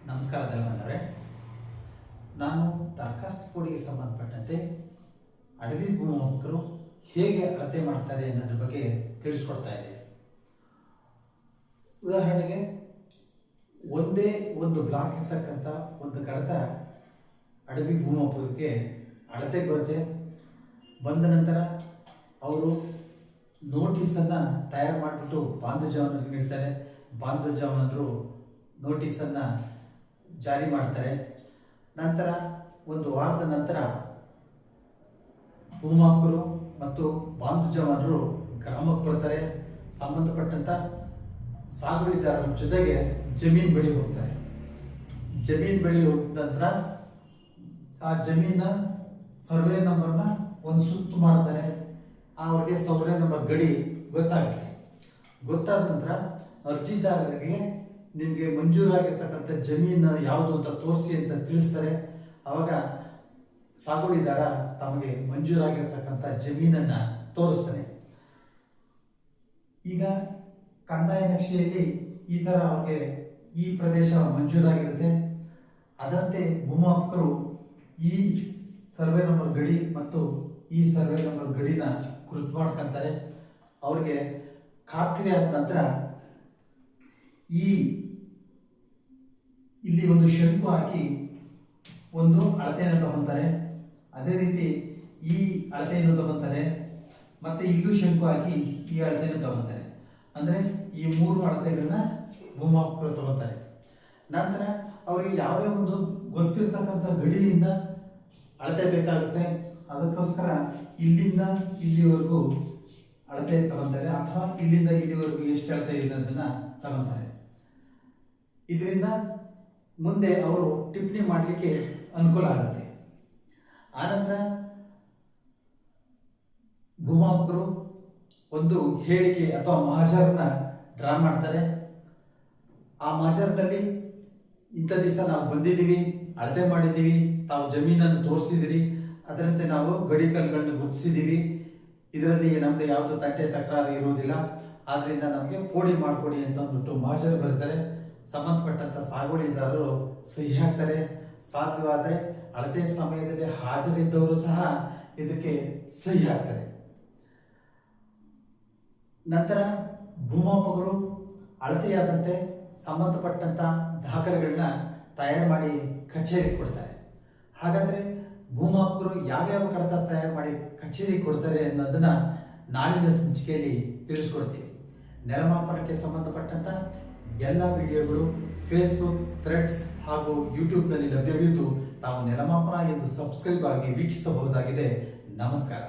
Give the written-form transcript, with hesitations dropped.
ನಮಸ್ಕಾರದಲ್ಲಿ ಬಂದವರೆ. ನಾನು ದರಖಾಸ್ತು ಕೋಡಿಗೆ ಸಂಬಂಧಪಟ್ಟಂತೆ ಅಡವಿ ಭೂಮಾಪಕರು ಹೇಗೆ ಅಳತೆ ಮಾಡ್ತಾರೆ ಅನ್ನೋದ್ರ ಬಗ್ಗೆ ತಿಳಿಸ್ಕೊಡ್ತಾ ಇದೆ. ಉದಾಹರಣೆಗೆ, ಒಂದೇ ಒಂದು ಬ್ಲಾಕ್ ಇರ್ತಕ್ಕಂಥ ಒಂದು ಕಡತ ಅಡವಿ ಭೂಮಾಪಕರಿಗೆ ಅಳತೆಗೆ ಬರುತ್ತೆ. ಬಂದ ನಂತರ ಅವರು ನೋಟಿಸನ್ನು ತಯಾರು ಮಾಡಿಬಿಟ್ಟು ಬಾಂಧುಜವನರಿಗೆ ನೀಡ್ತಾರೆ. ಬಾಂಧುಜವನರು ನೋಟಿಸನ್ನು ಜಾರಿ ಮಾಡ್ತಾರೆ. ನಂತರ ಒಂದು ವಾರದ ನಂತರ ಭೂಮಾಪಕರು ಮತ್ತು ಬಾಂಧುಜವನರು ಗ್ರಾಮಕ್ಕೆ ಬರ್ತಾರೆ. ಸಂಬಂಧಪಟ್ಟಂಥ ಸಾಗುವಳಿದಾರರ ಜೊತೆಗೆ ಜಮೀನು ಬಳಿ ಹೋಗ್ತಾರೆ. ಜಮೀನು ಬಳಿ ಹೋಗಿದ ನಂತರ ಆ ಜಮೀನ ಸರ್ವೆ ನಂಬರ್ನ ಒಂದು ಸುತ್ತು ಮಾಡ್ತಾರೆ. ಅವ್ರಿಗೆ ಸರ್ವೆ ನಂಬರ್ ಗಡಿ ಗೊತ್ತಾಗುತ್ತೆ. ಗೊತ್ತಾದ ನಂತರ ಅರ್ಜಿದಾರರಿಗೆ ನಿಮಗೆ ಮಂಜೂರಾಗಿರ್ತಕ್ಕಂಥ ಜಮೀನು ಯಾವುದು ಅಂತ ತೋರಿಸಿ ಅಂತ ತಿಳಿಸ್ತಾರೆ. ಆವಾಗ ಸಾಗುವಳಿದಾರ ತಮಗೆ ಮಂಜೂರಾಗಿರ್ತಕ್ಕಂಥ ಜಮೀನನ್ನು ತೋರಿಸ್ತಾನೆ. ಈಗ ಕಂದಾಯ ನಕ್ಷೆಯಲ್ಲಿ ಈ ಥರ ಅವ್ರಿಗೆ ಈ ಪ್ರದೇಶ ಮಂಜೂರಾಗಿರುತ್ತೆ. ಅದರಂತೆ ಭೂಮಾಪಕರು ಈ ಸರ್ವೆ ನಂಬರ್ ಗಡಿ ಮತ್ತು ಈ ಸರ್ವೆ ನಂಬರ್ ಗಡಿನ ಗುರುತು ಮಾಡ್ಕೊಂತಾರೆ. ಅವ್ರಿಗೆ ಖಾತ್ರಿ ಆದ ನಂತರ ಇಲ್ಲಿ ಒಂದು ಶಂಕು ಹಾಕಿ ಒಂದು ಅಳತೆಯನ್ನು ತಗೊತಾರೆ. ಅದೇ ರೀತಿ ಈ ಅಳತೆಯನ್ನು ತಗೊತಾರೆ. ಮತ್ತೆ ಇಲ್ಲೂ ಶಂಕು ಹಾಕಿ ಈ ಅಳತೆಯನ್ನು ತಗೊತಾರೆ. ಅಂದರೆ ಈ ಮೂರು ಅಳತೆಗಳನ್ನ ಭೂಮಾಪಕರು ತಗೋತಾರೆ. ನಂತರ ಅವರಿಗೆ ಯಾವುದೇ ಒಂದು ಗೊತ್ತಿರ್ತಕ್ಕಂಥ ಗಡಿಯಿಂದ ಅಳತೆ ಬೇಕಾಗುತ್ತೆ. ಅದಕ್ಕೋಸ್ಕರ ಇಲ್ಲಿಂದ ಇಲ್ಲಿವರೆಗೂ ಅಳತೆ ತಗೊತಾರೆ, ಅಥವಾ ಇಲ್ಲಿಂದ ಇಲ್ಲಿವರೆಗೂ ಎಷ್ಟು ಅಳತೆ ಇದೆ ಅನ್ನೋದನ್ನ ತಗೊತಾರೆ. ಇದರಿಂದ ಮುಂದೆ ಅವರು ಟಿಪ್ಪಣಿ ಮಾಡಲಿಕ್ಕೆ ಅನುಕೂಲ ಆಗುತ್ತೆ. ಆನಂತರ ಭೂಮಾಪಕರು ಒಂದು ಹೇಳಿಕೆ ಅಥವಾ ಮಹಜರನ್ನ ಡ್ರಾ ಮಾಡ್ತಾರೆ. ಆ ಮಹಜರ್ನಲ್ಲಿ ಇಂಥ ದಿವಸ ನಾವು ಬಂದಿದ್ದೀವಿ, ಅಳತೆ ಮಾಡಿದ್ದೀವಿ, ತಾವು ಜಮೀನನ್ನು ತೋರಿಸಿದಿರಿ, ಅದರಂತೆ ನಾವು ಗಡಿ ಕಲ್ಲುಗಳನ್ನ ಗುರುತಿಸಿದ್ದೀವಿ, ಇದರಲ್ಲಿ ನಮ್ದು ಯಾವುದು ತಟ್ಟೆ ತಕರಾರು ಇರುವುದಿಲ್ಲ, ಆದ್ರಿಂದ ನಮಗೆ ಪೋಡಿ ಮಾಡಿಕೊಡಿ ಅಂತ ಅಂದ್ಬಿಟ್ಟು ಮಹಜರ್ ಬರೀತಾರೆ. ಸಂಬಂಧಪಟ್ಟಂಥ ಸಾಗುವಳಿದಾರರು ಸಹಿ ಹಾಕ್ತಾರೆ. ಸಾಧ್ಯವಾದರೆ ಅಳತೆ ಸಮಯದಲ್ಲಿ ಹಾಜರಿದ್ದವರು ಸಹ ಇದಕ್ಕೆ ಸಹಿ ಹಾಕ್ತಾರೆ. ನಂತರ ಭೂಮಾಪಕರು ಅಳತೆಯಾದಂತೆ ಸಂಬಂಧಪಟ್ಟಂಥ ದಾಖಲೆಗಳನ್ನ ತಯಾರು ಮಾಡಿ ಕಚೇರಿಗೆ ಕೊಡ್ತಾರೆ. ಹಾಗಾದರೆ ಭೂಮಾಪಕರು ಯಾವ್ಯಾವ ಕಡತ ತಯಾರು ಮಾಡಿ ಕಚೇರಿಗೆ ಕೊಡ್ತಾರೆ ಅನ್ನೋದನ್ನ ನಾಳಿನ ಸಂಚಿಕೆಯಲ್ಲಿ ತಿಳಿಸ್ಕೊಡ್ತೀವಿ. ನೆಲಮಾಪನಕ್ಕೆ ಸಂಬಂಧಪಟ್ಟಂಥ ಎಲ್ಲ ವಿಡಿಯೋಗಳು ಫೇಸ್ಬುಕ್, ಥ್ರೆಡ್ಸ್ ಹಾಗೂ ಯೂಟ್ಯೂಬ್ನಲ್ಲಿ ಲಭ್ಯವಿದ್ದು ತಾವು ನೆಲಮಾಪನ ಎಂದು ಸಬ್ಸ್ಕ್ರೈಬ್ ಆಗಿ ವೀಕ್ಷಿಸಬಹುದಾಗಿದೆ. ನಮಸ್ಕಾರ.